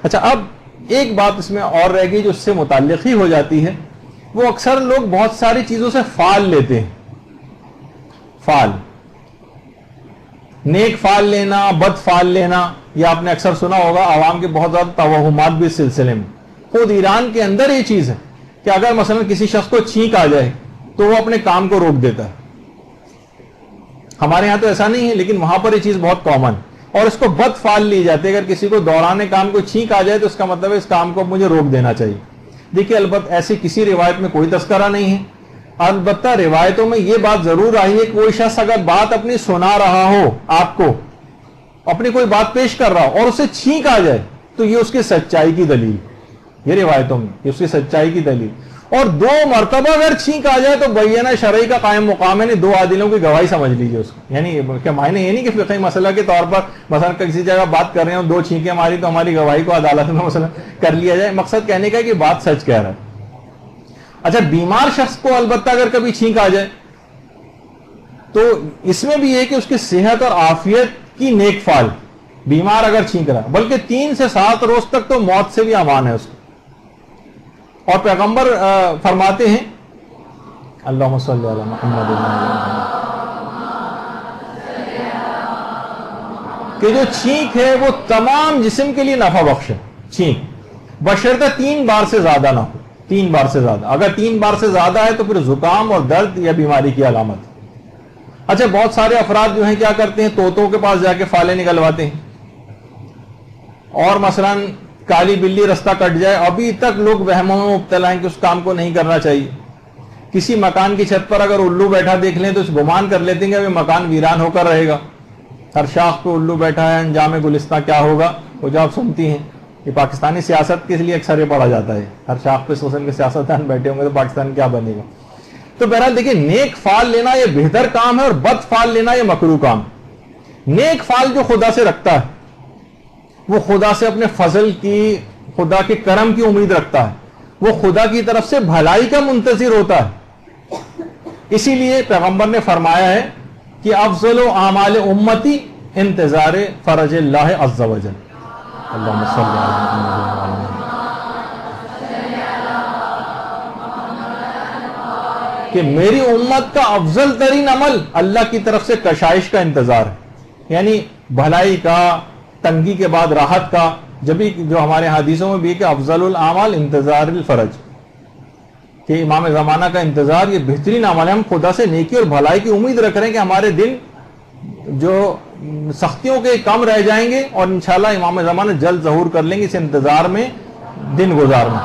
اچھا، اب ایک بات اس میں اور رہ گئی جو اس سے متعلق ہی ہو جاتی ہے، وہ اکثر لوگ بہت ساری چیزوں سے فعال لیتے ہیں. فعال، نیک فعال لینا، بد فعال لینا، یہ آپ نے اکثر سنا ہوگا. عوام کے بہت زیادہ توہمات بھی اس سلسلے میں. خود ایران کے اندر یہ چیز ہے کہ اگر مثلا کسی شخص کو چھینک آ جائے تو وہ اپنے کام کو روک دیتا ہے. ہمارے یہاں تو ایسا نہیں ہے، لیکن وہاں پر یہ چیز بہت کامن، اور اس کو بد فعال لی جاتی ہے. اگر کسی کو دوران کام کو چھینک آ جائے تو اس کا مطلب ہے اس کام کو مجھے روک دینا چاہیے. دیکھیے، البتہ ایسی کسی روایت میں کوئی تذکرہ نہیں ہے. البتہ روایتوں میں یہ بات ضرور آئی ہے کہ کوئی شخص اگر بات اپنی سنا رہا ہو، آپ کو اپنی کوئی بات پیش کر رہا ہو اور اسے چھینک آ جائے تو یہ اس کی سچائی کی دلیل. یہ روایتوں میں یہ اس کی سچائی کی دلیل. اور 2 مرتبہ اگر چھینک آ جائے تو بینہ شرعی کا قائم مقام ہے، نہیں 2 عادلوں کی گواہی سمجھ لیجیے اس کو. یعنی کہ معنی یہ نہیں کہ فقہی مسئلہ کے طور پر مثلا کسی جگہ بات کر رہے ہیں 2 چھینکیں ماری تو ہماری گواہی کو عدالت میں مثلا کر لیا جائے. مقصد کہنے کا ہے کہ بات سچ کہہ رہا ہے. اچھا، بیمار شخص کو البتہ اگر کبھی چھینک آ جائے تو اس میں بھی یہ کہ اس کی صحت اور عافیت کی نیک فعال. بیمار اگر چھینک رہا، بلکہ 3 سے 7 روز تک تو موت سے بھی امان ہے اس کو. اور پیغمبر فرماتے ہیں اللہم صلی علی محمد کہ جو چھینک ہے وہ تمام جسم کے لیے نفع بخش ہے. چھینک بشرطہ 3 بار سے زیادہ نہ ہو. 3 بار سے زیادہ، اگر 3 بار سے زیادہ ہے تو پھر زکام اور درد یا بیماری کی علامت. اچھا، بہت سارے افراد جو ہیں کیا کرتے ہیں، طوطوں کے پاس جا کے فالے نکلواتے ہیں. اور مثلا کالی بلی رستہ کٹ جائے، ابھی تک لوگ وہموں میں مبتلا ہیں کہ اس کام کو نہیں کرنا چاہیے. کسی مکان کی چھت پر اگر الو بیٹھا دیکھ لیں تو اس گمان کر لیتے ہیں کہ ابھی مکان ویران ہو کر رہے گا. ہر شاخ پہ الو بیٹھا ہے، انجام گلستہ کیا ہوگا. وہ جو آپ سنتی ہیں، یہ پاکستانی سیاست کے لیے اکثر یہ پڑھا جاتا ہے. ہر شاخ پہ سوشل کے سیاستدان بیٹھے ہوں گے تو پاکستان کیا بنے گا. تو بہرحال دیکھیں، نیک فعال لینا یہ بہتر کام ہے اور بد فعال لینا یہ مکروہ کام. نیک فعال جو خدا سے رکھتا ہے وہ خدا سے اپنے فضل کی، خدا کے کرم کی امید رکھتا ہے. وہ خدا کی طرف سے بھلائی کا منتظر ہوتا ہے. اسی لیے پیغمبر نے فرمایا ہے کہ افضل اعمال امتی انتظار فرج اللہ عز و جل. اللہم صلی علی محمد کہ میری امت کا افضل ترین عمل اللہ کی طرف سے کشائش کا انتظار ہے. یعنی بھلائی کا، تنگی کے بعد راحت کا. جبھی جو ہمارے حدیثوں میں بھی کہ افضل الاعمال انتظار الفرج، کہ امام زمانہ کا انتظار یہ بہترین عمل ہے. ہم خدا سے نیکی اور بھلائی کی امید رکھ رہے ہیں کہ ہمارے دن جو سختیوں کے کم رہ جائیں گے اور انشاءاللہ امام زمانہ جلد ظہور کر لیں گے. اس انتظار میں دن گزارنا.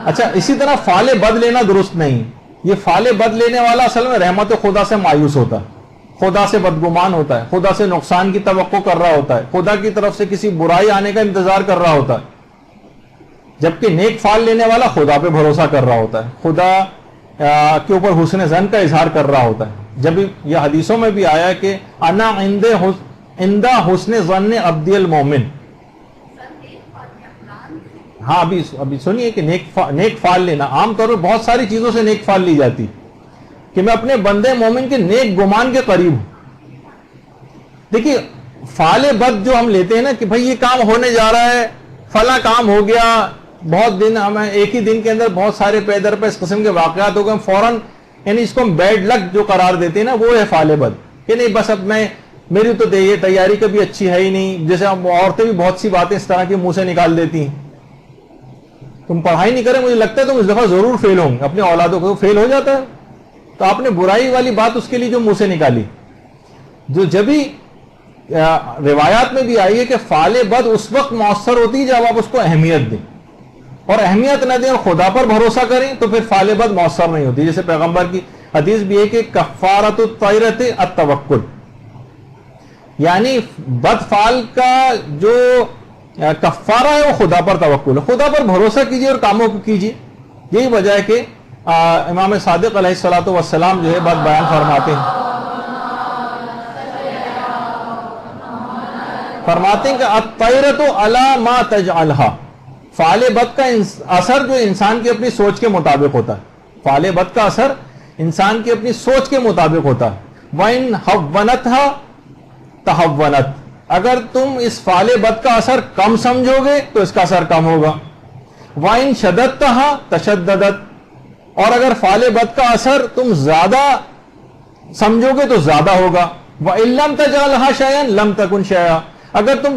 اچھا، اسی طرح فعال بد لینا درست نہیں. یہ فعال بد لینے والا اصل میں رحمت خدا سے مایوس ہوتا ہے، خدا سے بدگمان ہوتا ہے، خدا سے نقصان کی توقع کر رہا ہوتا ہے، خدا کی طرف سے کسی برائی آنے کا انتظار کر رہا ہوتا ہے. جبکہ نیک فعال لینے والا خدا پہ بھروسہ کر رہا ہوتا ہے، خدا کے اوپر حسن ظن کا اظہار کر رہا ہوتا ہے. جب یہ حدیثوں میں بھی آیا کہ انا عند حسن ظن عبدی المومن. ہاں، ابھی سنیے کہ نیک فعال لینا عام طور پر بہت ساری چیزوں سے نیک فعال لی جاتی کہ میں اپنے بندے مومن کے نیک گمان کے قریب ہوں. دیکھیے، فعال بد جو ہم لیتے ہیں نا کہ بھائی یہ کام ہونے جا رہا ہے، فلاں کام ہو گیا، بہت دن ہمیں ایک ہی دن کے اندر بہت سارے پیدر پہ اس قسم کے واقعات ہو گئے، فوراً یعنی اس کو ہم بیڈ لک جو قرار دیتے ہیں نا، وہ ہے فعال بد. کہ نہیں بس اب میری تو یہ تیاری کبھی اچھی ہے ہی نہیں. جیسے عورتیں بھی بہت سی باتیں اس طرح کی منہ سے نکال دیتی ہیں. تم پڑھائی نہیں کرے، مجھے لگتا ہے تم اس دفعہ ضرور فیل ہوں گے. اپنے اولادوں کو فیل ہو جاتا ہے تو آپ نے برائی والی بات اس کے لیے جو منہ سے نکالی. جو جبھی روایات میں بھی آئی ہے کہ فعال بد اس وقت مؤثر ہوتی ہے جب آپ اس کو اہمیت دیں، اور اہمیت نہ دیں اور خدا پر بھروسہ کریں تو پھر فعال بد مؤثر نہیں ہوتی. جیسے پیغمبر کی حدیث بھی ہے کہ کفارۃ الطیرۃ التوکل، یعنی بد فعال کا جو کفارہ ہے وہ خدا پر توکل ہے. خدا پر بھروسہ کیجیے اور کاموں کو کیجیے. یہی وجہ ہے کہ امام صادق علیہ الصلوۃ والسلام جو ہے بات بیان فرماتے ہیں کہ الطیرۃ علی ما تجعلھا. فعال بد کا اثر جو انسان کی اپنی سوچ کے مطابق ہوتا ہے. فعال بد کا اثر انسان کی اپنی سوچ کے مطابق ہوتا ہے. وَإِنْ حَوَّنَتْهَا تَحَوَّنَتْ, اگر تم اس فعل بد کا اثر کم سمجھو گے تو اس کا اثر کم ہوگا. وَإِنْ شَدَدْتَهَا تَشَدَّدَتْ, اور اگر فعل بد کا اثر تم زیادہ سمجھو گے تو زیادہ ہوگا. وَإِن لَمْ تَجْعَلْهَا شَيْئًا لَمْ تَكُنْ شَيْئًا, اگر تم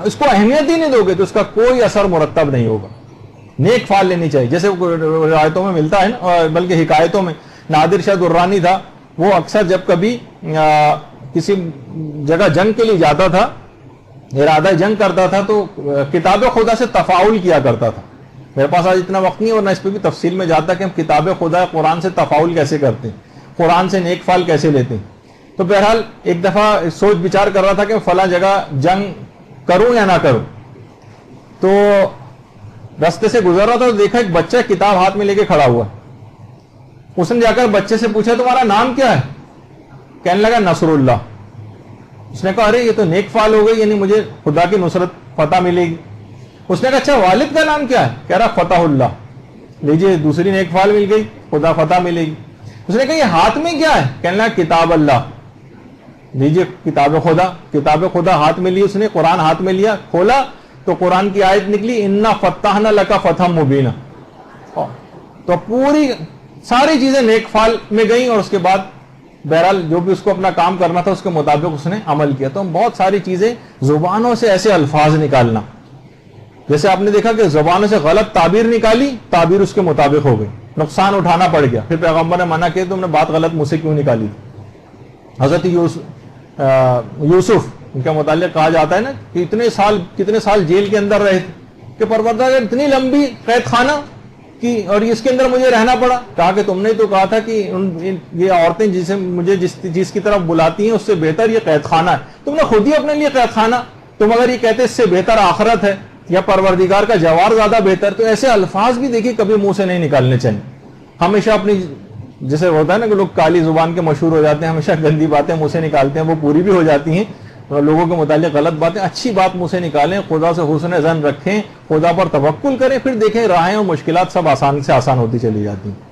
اس کو اہمیت ہی نہیں دو گے تو اس کا کوئی اثر مرتب نہیں ہوگا. نیک فعل لینی چاہیے, جیسے روایتوں میں ملتا ہے نا, بلکہ حکایتوں میں. نادر شاہ درانی تھا, وہ اکثر جب کبھی کسی جگہ جنگ کے لیے جاتا تھا, ارادہ جنگ کرتا تھا, تو کتاب خدا سے تفاعل کیا کرتا تھا. میرے پاس آج اتنا وقت نہیں اور نہ اس پہ بھی تفصیل میں جاتا کہ ہم کتاب خدا قرآن سے تفاعل کیسے کرتے ہیں, قرآن سے نیک فعل کیسے لیتے ہیں. تو بہرحال ایک دفعہ سوچ بچار کر رہا تھا کہ فلاں جگہ جنگ کروں یا نہ کروں. تو رستے سے گزر رہا تھا تو دیکھا ایک بچہ کتاب ہاتھ میں لے کے کھڑا ہوا. اس نے جا کر بچے سے پوچھا تمہارا نام کیا ہے؟ کہنے لگا نصر اللہ. اس نے کہا ارے یہ تو نیک فعل ہو گئی, یعنی مجھے خدا کی نصرت فتح ملے گی. اس نے کہا اچھا والد کا نام کیا ہے؟ کہہ رہا فتح اللہ. لیجیے دوسری نیک فعل مل گئی, خدا فتح ملے گی. اس نے کہا یہ ہاتھ میں کیا ہے؟ کہنے لگا کتاب اللہ. لیجیے کتاب خدا ہاتھ میں لی, اس نے قرآن ہاتھ میں لیا, کھولا تو قرآن کی آیت نکلی انا فتحنا لک فتحا مبینا. تو پوری ساری چیزیں نیک فعل میں گئیں, اور اس کے بعد بہرحال جو بھی اس کو اپنا کام کرنا تھا اس کے مطابق اس نے عمل کیا. تو بہت ساری چیزیں زبانوں سے ایسے الفاظ نکالنا, جیسے آپ نے دیکھا کہ زبانوں سے غلط تعبیر نکالی, تعبیر اس کے مطابق ہو گئی, نقصان اٹھانا پڑ گیا. پھر پیغمبر نے منع کیا تم نے بات غلط مجھ سے کیوں نکالی. حضرت یوسف ان کے متعلق کہا جاتا ہے نا کہ کتنے سال جیل کے اندر رہے تھے, کہ پروردگار اتنی لمبی قید خانہ کی اور اس کے اندر مجھے رہنا پڑا. کہا کہ تم نے تو کہا تھا کہ یہ عورتیں جسے مجھے جس کی طرف بلاتی ہیں اس سے بہتر یہ قید خانہ ہے, تم نے خود ہی اپنے لیے قید خانہ, تم اگر یہ کہتے اس سے بہتر آخرت ہے یا پروردگار کا جوار زیادہ بہتر. تو ایسے الفاظ بھی دیکھیے کبھی منہ سے نہیں نکالنے چاہیے. ہمیشہ اپنی, جیسے ہوتا ہے نا کہ لوگ کالی زبان کے مشہور ہو جاتے ہیں, ہمیشہ گندی باتیں منہ سے نکالتے ہیں, وہ پوری بھی ہو جاتی ہیں, لوگوں کے متعلق غلط باتیں. اچھی بات منہ سے نکالیں, خدا سے حسن ظن رکھیں, خدا پر توکل کریں, پھر دیکھیں راہیں اور مشکلات سب آسان سے آسان ہوتی چلی جاتی ہیں.